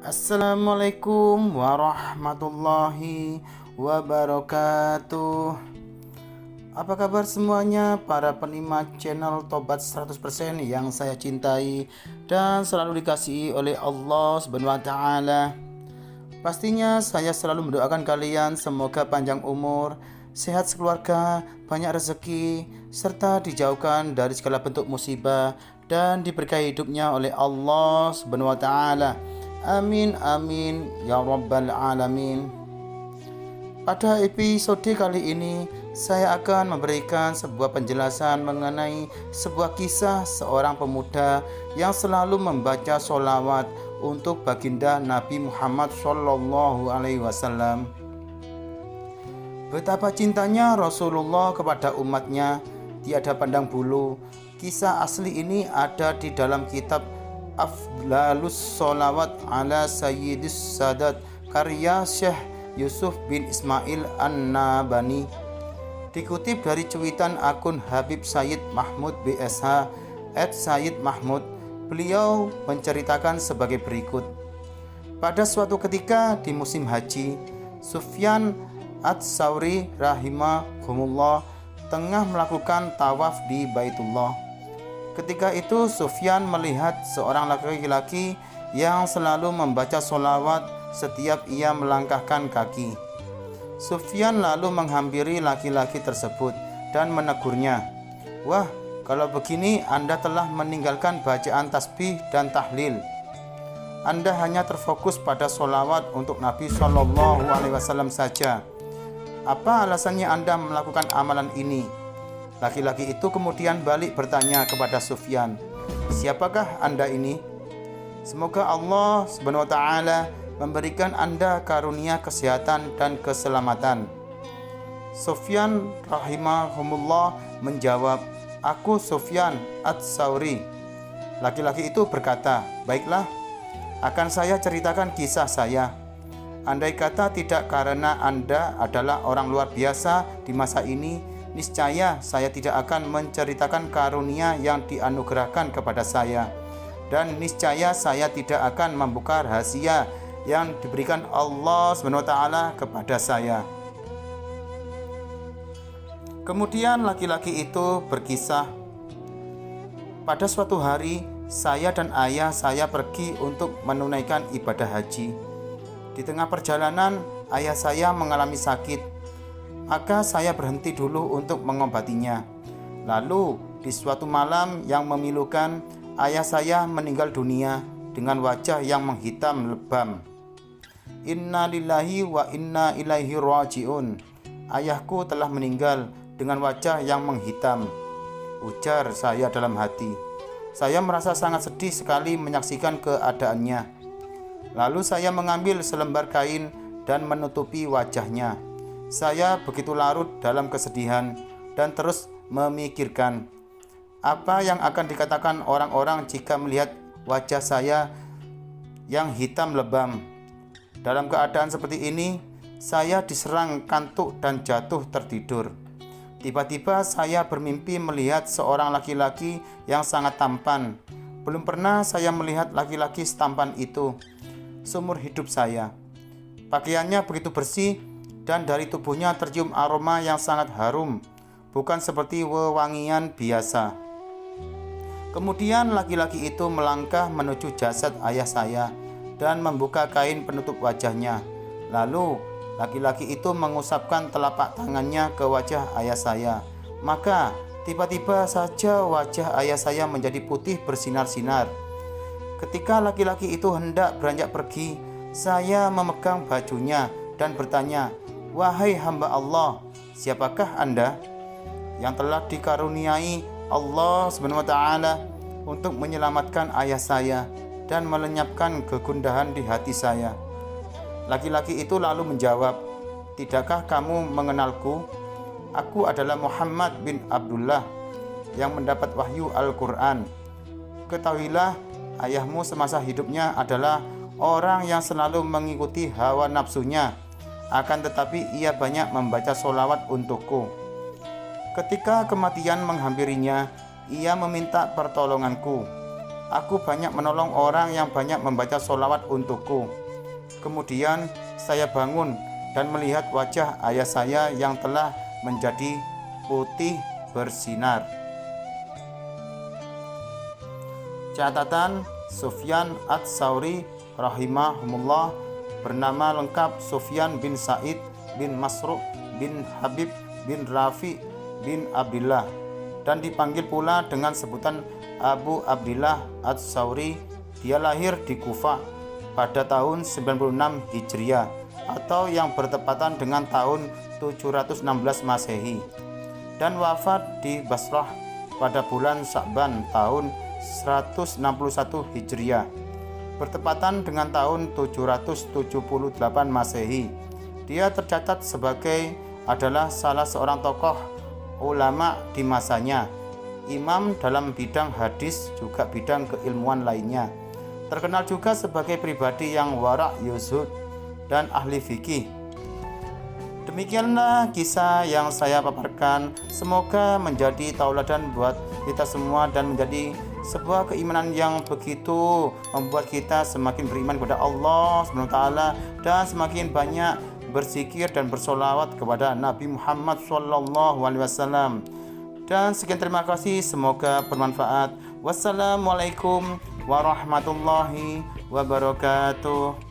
Assalamualaikum warahmatullahi wabarakatuh. Apa kabar semuanya para penikmat channel Tobat 100% yang saya cintai dan selalu dikasihi oleh Allah Subhanahu wa taala. Pastinya saya selalu mendoakan kalian semoga panjang umur, sehat sekeluarga, banyak rezeki, serta dijauhkan dari segala bentuk musibah dan diberkahi hidupnya oleh Allah Subhanahu wa taala. Amin amin ya rabbal alamin. Pada episode kali ini saya akan memberikan sebuah penjelasan mengenai sebuah kisah seorang pemuda yang selalu membaca sholawat untuk baginda Nabi Muhammad Shallallahu Alaihi Wasallam. Betapa cintanya Rasulullah kepada umatnya tiada pandang bulu. Kisah asli ini ada di dalam kitab Afdalus Sholawat ala Sayyidis Sadat karya Syekh Yusuf bin Ismail An-Nabani. Dikutip dari cuitan akun Habib Sayyid Mahmud BSH @Sayyid Mahmud, beliau menceritakan sebagai berikut. Pada suatu ketika di musim haji, Sufyan Ats-Tsauri rahimahumullah tengah melakukan tawaf di Baitullah. Ketika itu Sufyan melihat seorang laki-laki yang selalu membaca sholawat setiap ia melangkahkan kaki. Sufyan lalu menghampiri laki-laki tersebut dan menegurnya. "Wah, kalau begini Anda telah meninggalkan bacaan tasbih dan tahlil. Anda hanya terfokus pada sholawat untuk Nabi Shallallahu Alaihi Wasallam saja. Apa alasannya Anda melakukan amalan ini?" Laki-laki itu kemudian balik bertanya kepada Sufyan, "Siapakah Anda ini? Semoga Allah Subhanahu wa taala memberikan Anda karunia kesehatan dan keselamatan." Sufyan rahimahumullah menjawab, "Aku Sufyan Ats-Tsauri." Laki-laki itu berkata, "Baiklah, akan saya ceritakan kisah saya. Andai kata tidak karena Anda adalah orang luar biasa di masa ini, niscaya saya tidak akan menceritakan karunia yang dianugerahkan kepada saya, dan niscaya saya tidak akan membuka rahasia yang diberikan Allah SWT kepada saya." Kemudian laki-laki itu berkisah, "Pada suatu hari saya dan ayah saya pergi untuk menunaikan ibadah haji. Di tengah perjalanan ayah saya mengalami sakit. Maka saya berhenti dulu untuk mengobatinya. Lalu di suatu malam yang memilukan, ayah saya meninggal dunia dengan wajah yang menghitam lebam. Inna lillahi wa inna ilaihi raji'un. Ayahku telah meninggal dengan wajah yang menghitam," ujar saya dalam hati. Saya merasa sangat sedih sekali menyaksikan keadaannya. Lalu saya mengambil selembar kain dan menutupi wajahnya. Saya begitu larut dalam kesedihan dan terus memikirkan, apa yang akan dikatakan orang-orang jika melihat wajah saya yang hitam lebam. Dalam keadaan seperti ini, saya diserang kantuk dan jatuh tertidur. Tiba-tiba saya bermimpi melihat seorang laki-laki yang sangat tampan. Belum pernah saya melihat laki-laki setampan itu seumur hidup saya. Pakaiannya begitu bersih dan dari tubuhnya tercium aroma yang sangat harum, bukan seperti wewangian biasa. Kemudian laki-laki itu melangkah menuju jasad ayah saya dan membuka kain penutup wajahnya. Lalu laki-laki itu mengusapkan telapak tangannya ke wajah ayah saya. Maka tiba-tiba saja wajah ayah saya menjadi putih bersinar-sinar. Ketika laki-laki itu hendak beranjak pergi, saya memegang bajunya dan bertanya, "Wahai hamba Allah, siapakah Anda?" Yang telah dikaruniai Allah SWT untuk menyelamatkan ayah saya dan melenyapkan kegundahan di hati saya. Laki-laki itu lalu menjawab, "Tidakkah kamu mengenalku? Aku adalah Muhammad bin Abdullah yang mendapat wahyu Al-Quran. Ketahuilah, ayahmu semasa hidupnya adalah orang yang selalu mengikuti hawa nafsunya. Akan tetapi ia banyak membaca sholawat untukku. Ketika kematian menghampirinya, ia meminta pertolonganku. Aku banyak menolong orang yang banyak membaca sholawat untukku. Kemudian saya bangun dan melihat wajah ayah saya yang telah menjadi putih bersinar. Catatan: Sufyan Ats-Tsauri rahimahumullah, bernama lengkap Sufyan bin Sa'id bin Masruq bin Habib bin Rafi bin Abdillah, dan dipanggil pula dengan sebutan Abu Abdillah Ats-Tsauri. Dia lahir di Kufah pada tahun 96 Hijriah atau yang bertepatan dengan tahun 716 Masehi, dan wafat di Basrah pada bulan Sya'ban tahun 161 Hijriah bertepatan dengan tahun 778 Masehi. Dia tercatat sebagai adalah salah seorang tokoh ulama di masanya, imam dalam bidang hadis juga bidang keilmuan lainnya. Terkenal juga sebagai pribadi yang wara' yuzhud dan ahli fikih. Demikianlah kisah yang saya paparkan. Semoga menjadi tauladan buat kita semua dan menjadi sebuah keimanan yang begitu membuat kita semakin beriman kepada Allah SWT dan semakin banyak berzikir dan bersolawat kepada Nabi Muhammad SAW. Dan sekian, terima kasih, semoga bermanfaat. Wassalamualaikum warahmatullahi wabarakatuh.